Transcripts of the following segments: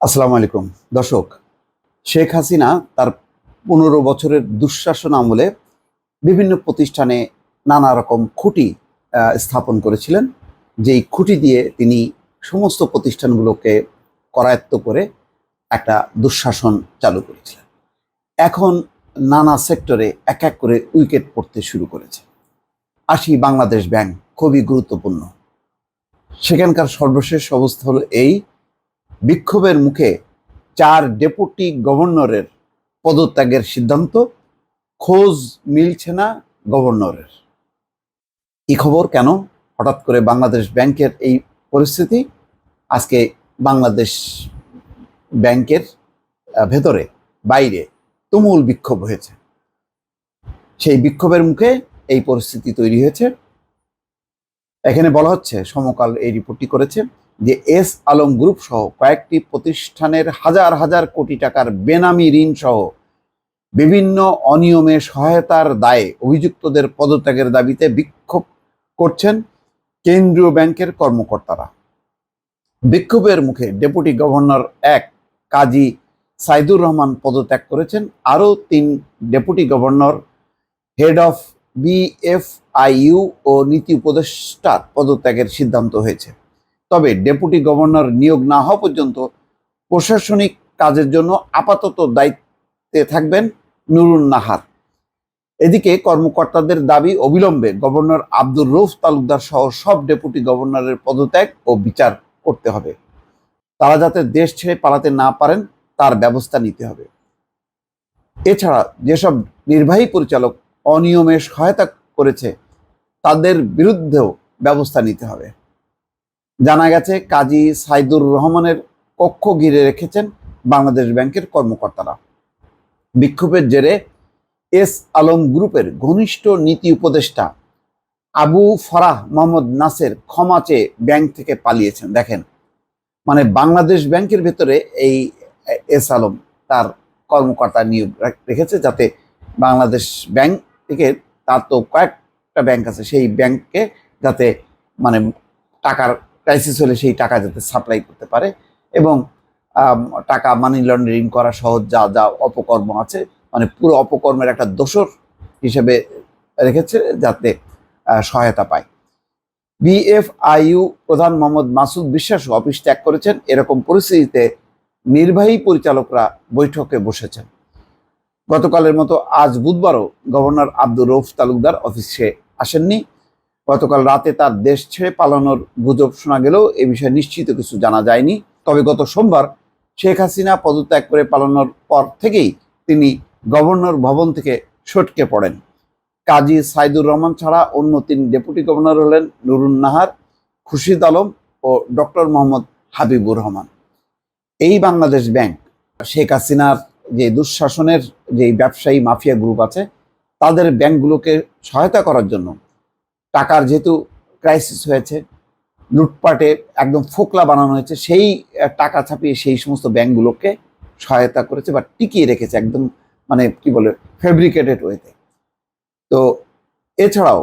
আসসালামু আলাইকুম দর্শক। শেখ হাসিনা তার 15 বছরের দুঃশাসন আমলে বিভিন্ন প্রতিষ্ঠানে নানা রকম খুঁটি স্থাপন করেছিলেন। যেই খুঁটি দিয়ে তিনি সমস্ত প্রতিষ্ঠানগুলোকে করায়ত্ত করে একটা দুঃশাসন চালু করেছিলেন। এখন নানা সেক্টরে এক এক করে উইকেট পড়তে শুরু করেছে। আসি বাংলাদেশ ব্যাংক, খুবই গুরুত্বপূর্ণ। সেখানকার সর্বশেষ অবস্থা হলো এই: বিক্ষোভের মুখে 4 ডেপুটি গভর্নরের পদত্যাগের সিদ্ধান্ত, খোঁজ মিলছে না গভর্নরের। এই খবর কেন? হঠাৎ করে বাংলাদেশ ব্যাংকের এই পরিস্থিতি। আজকে বাংলাদেশ ব্যাংকের ভেতরে বাইরে তুমুল বিক্ষোভ হয়েছে। সেই বিক্ষোভের মুখে এই পরিস্থিতি তৈরি হয়েছে। এখানে বলা হচ্ছে, সমকাল এই রিপোর্টটি করেছে যে এস আলম গ্রুপ সহ কয়েকটি প্রতিষ্ঠানের হাজার হাজার কোটি টাকার বেনামি ঋণ সহ বিভিন্ন অনিয়মে সহায়তার দায়ে অভিযুক্তদের পদত্যাগের দাবিতে বিক্ষোভ করছেন কেন্দ্রীয় ব্যাংকের কর্মকর্তারা। বিক্ষোভের মুখে ডেপুটি গভর্নর এক কাজী সাইদুর রহমান পদত্যাগ করেছেন। আরও 3 deputy governor, head of BFIU ও নীতি উপদেষ্টার পদত্যাগের সিদ্ধান্ত হয়েছে। তবে ডেপুটি গভর্নর নিয়োগ না হওয়া পর্যন্ত প্রশাসনিক কাজের জন্য আপাতত দায়িত্বে থাকবেন নুরুন নাহার। এদিকে কর্মকর্তাদের দাবি, অবিলম্বে গভর্নর আব্দুর রউফ তালুকদার সহ সব ডেপুটি গভর্নরের পদত্যাগ ও বিচার করতে হবে। তারা যাতে দেশ ছেড়ে পালাতে না পারেন তার ব্যবস্থা নিতে হবে। এছাড়া যেসব নির্বাহী পরিচালক অনিয়মে সহায়তা করেছে তাদের বিরুদ্ধেও ব্যবস্থা নিতে হবে। জানা গেছে, কাজী সাইদুর রহমানের কক্ষ ঘিরে রেখেছেন বাংলাদেশ ব্যাংকের কর্মকর্তারা। বিক্ষোভের জেরে এস আলম গ্রুপের ঘনিষ্ঠ নীতি উপদেষ্টা আবু ফারাহ মোহাম্মদ নাসের ক্ষমা চেয়ে ব্যাংক থেকে পালিয়েছেন। দেখেন, মানে বাংলাদেশ ব্যাংকের ভেতরে এই এস আলম তার কর্মকর্তা নিয়োগ রেখেছে যাতে বাংলাদেশ ব্যাংক থেকে, তার তো কয়েকটা ব্যাংক আছে, সেই ব্যাংককে যাতে মানে টাকার ক্রাইসিস হলে সেই টাকা যাতে সাপ্লাই করতে পারে এবং টাকা মানি লন্ডারিং করা সহ যা যা অপকর্ম আছে, মানে পুরো অপকর্মের একটা দোষর হিসেবে রেখেছে যাতে সহায়তা পায়। বিএফআইইউ প্রধান মোহাম্মদ মাসুদ বিশ্বাস অফিস ত্যাগ করেছেন। এরকম পরিস্থিতিতে নির্বাহী পরিচালকরা বৈঠকে বসেছেন। গতকালের মতো আজ বুধবারও গভর্নর আব্দুর রউফ তালুকদার অফিসে আসেননি। গতকাল রাতে তার দেশ ছেড়ে পালানোর গুজব শোনা গেলেও এ বিষয়ে নিশ্চিত কিছু জানা যায়নি। তবে গত সোমবার শেখ হাসিনা পদত্যাগ করে পালানোর পর থেকেই তিনি গভর্নর ভবন থেকে সটকে পড়েন। কাজী সাইদুর রহমান ছাড়া অন্য 3 ডেপুটি গভর্নর হলেন নুরুন নাহার, খুরশিদ আলম ও ডক্টর মোহাম্মদ হাবিবুর রহমান। এই বাংলাদেশ ব্যাংক শেখ হাসিনার যে দুঃশাসনের যে ব্যবসায়ী মাফিয়া গ্রুপ আছে তাদের ব্যাংকগুলোকে সহায়তা করার জন্য, টাকার যেহেতু ক্রাইসিস হয়েছে, লুটপাটে একদম ফোকলা বানানো হয়েছে, সেই টাকা ছাপিয়ে সেই সমস্ত ব্যাংকগুলোকে সহায়তা করেছে বা টিকিয়ে রেখেছে একদম, মানে কি বলে, ফেব্রিকেটেড ওয়েতে। তো এছাড়াও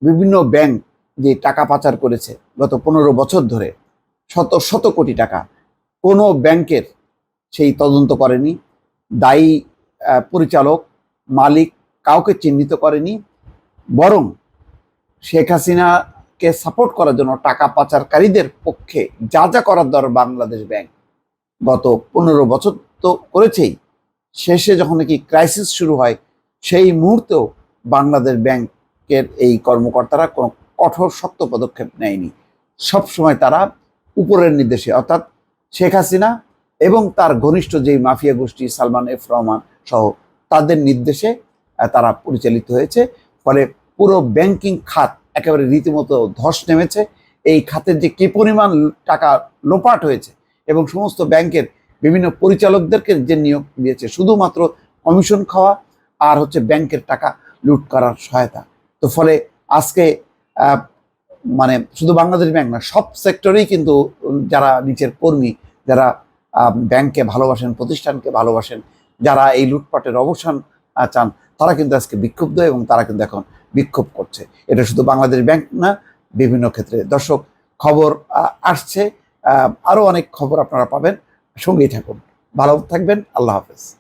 বিভিন্ন ব্যাংক যে টাকা পাচার করেছে গত 15 বছর ধরে, শত শত কোটি টাকা, কোনো ব্যাংকের সেই তদন্ত করেনি, দায়ী পরিচালক মালিক কাউকে চিহ্নিত করেনি, বরং শেখ হাসিনাকে সাপোর্ট করার জন্য টাকা পাচারকারীদের পক্ষে যা যা করার দরকার বাংলাদেশ ব্যাংক গত 15 বছর তো করেছেই। শেষে যখন নাকি ক্রাইসিস শুরু হয় সেই মুহূর্তেও বাংলাদেশ ব্যাংকের এই কর্মকর্তারা কোনো কঠোর শক্ত পদক্ষেপ নেয়নি। সবসময় তারা উপরের নির্দেশে, অর্থাৎ শেখ হাসিনা এবং তার ঘনিষ্ঠ যেই মাফিয়া গোষ্ঠী সালমান এফ রহমান সহ তাদের নির্দেশে তারা পরিচালিত হয়েছে। ফলে পুরো ব্যাংকিং খাত একেবারে রীতিমতো ধস নেমেছে। এই খাতের যে কি পরিমাণ টাকা লোপাট হয়েছে এবং সমস্ত ব্যাংকের বিভিন্ন পরিচালকদেরকে যে নিয়োগ দিয়েছে শুধুমাত্র কমিশন খাওয়া আর হচ্ছে ব্যাংকের টাকা লুট করার সহায়তা। তো ফলে আজকে মানে শুধু বাংলাদেশ ব্যাংক না, সব সেক্টরেই কিন্তু যারা নিচের কর্মী, যারা ব্যাংককে ভালোবাসেন, প্রতিষ্ঠানকে ভালোবাসেন, যারা এই লুটপাটের অবসান চান, তারা কিন্তু আজকে বিক্ষুব্ধ এবং তারা কিন্তু এখন বিক্ষোভ করছে। এটা শুধু বাংলাদেশ ব্যাংক না, বিভিন্ন ক্ষেত্রে। দর্শক, খবর আসছে, আরও অনেক খবর আপনারা পাবেন। সঙ্গেই থাকুন। ভালো থাকবেন। আল্লাহ হাফেজ।